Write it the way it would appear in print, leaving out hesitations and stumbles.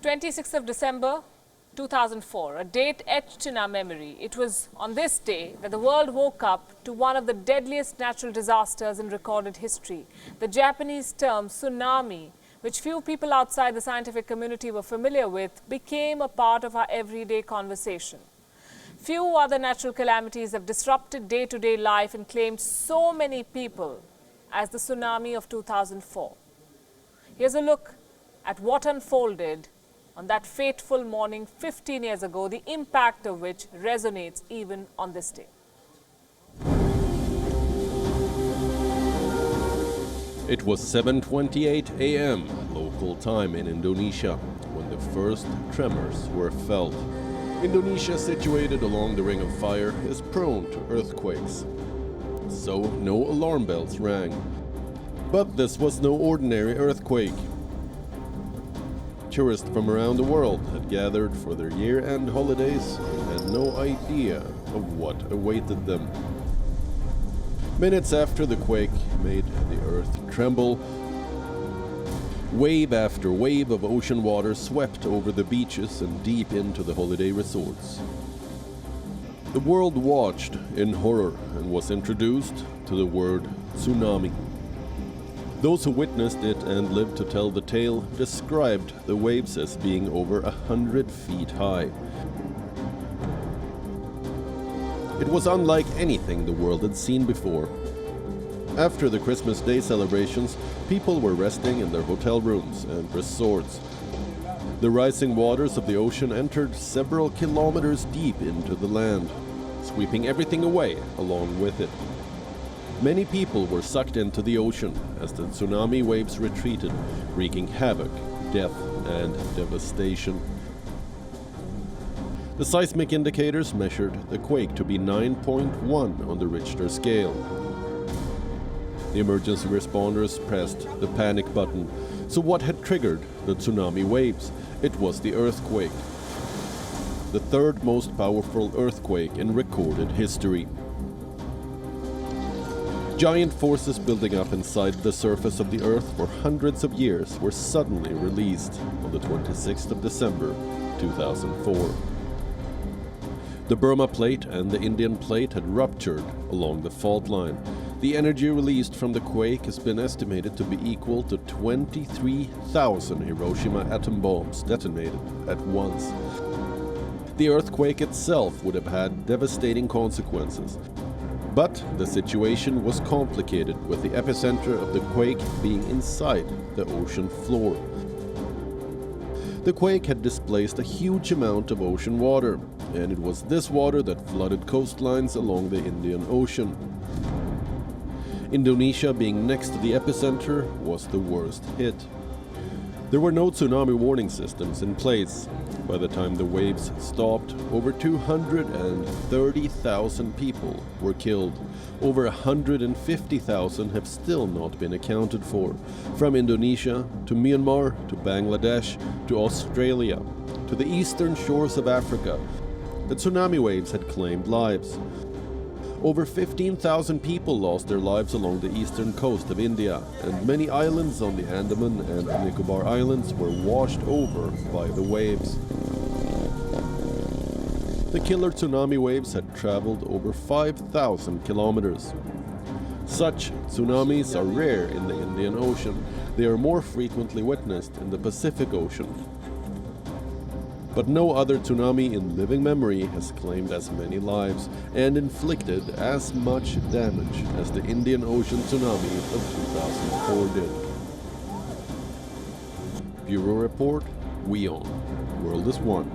26th of December 2004, a date etched in our memory. It was on this day that the world woke up to one of the deadliest natural disasters in recorded history. The Japanese term tsunami, which few people outside the scientific community were familiar with, became a part of our everyday conversation. Few other natural calamities have disrupted day-to-day life and claimed so many people as the tsunami of 2004. Here's a look at what unfolded on that fateful morning 15 years ago, the impact of which resonates even on this day. It was 7:28 a.m. local time in Indonesia when the first tremors were felt. Indonesia, situated along the Ring of Fire, is prone to earthquakes, so no alarm bells rang. But this was no ordinary earthquake. Tourists from around the world had gathered for their year-end holidays and had no idea of what awaited them. Minutes after the quake made the earth tremble, wave after wave of ocean water swept over the beaches and deep into the holiday resorts. The world watched in horror and was introduced to the word tsunami. Those who witnessed it and lived to tell the tale described the waves as being over 100 feet high. It was unlike anything the world had seen before. After the Christmas Day celebrations, people were resting in their hotel rooms and resorts. The rising waters of the ocean entered several kilometers deep into the land, sweeping everything away along with it. Many people were sucked into the ocean as the tsunami waves retreated, wreaking havoc, death, and devastation. The seismic indicators measured the quake to be 9.1 on the Richter scale. The emergency responders pressed the panic button. So what had triggered the tsunami waves? It was the earthquake, the third most powerful earthquake in recorded history. Giant forces building up inside the surface of the earth for hundreds of years were suddenly released on the 26th of December 2004. The Burma Plate and the Indian Plate had ruptured along the fault line. The energy released from the quake has been estimated to be equal to 23,000 Hiroshima atom bombs detonated at once. The earthquake itself would have had devastating consequences. But the situation was complicated, with the epicenter of the quake being inside the ocean floor. The quake had displaced a huge amount of ocean water, and it was this water that flooded coastlines along the Indian Ocean. Indonesia, being next to the epicenter, was the worst hit. There were no tsunami warning systems in place. By the time the waves stopped, over 230,000 people were killed. Over 150,000 have still not been accounted for. From Indonesia to Myanmar to Bangladesh to Australia to the eastern shores of Africa, the tsunami waves had claimed lives. Over 15,000 people lost their lives along the eastern coast of India, and many islands on the Andaman and Nicobar Islands were washed over by the waves. The killer tsunami waves had traveled over 5,000 kilometers. Such tsunamis are rare in the Indian Ocean. They are more frequently witnessed in the Pacific Ocean. But no other tsunami in living memory has claimed as many lives and inflicted as much damage as the Indian Ocean tsunami of 2004 did. Bureau Report, Wion. World is One.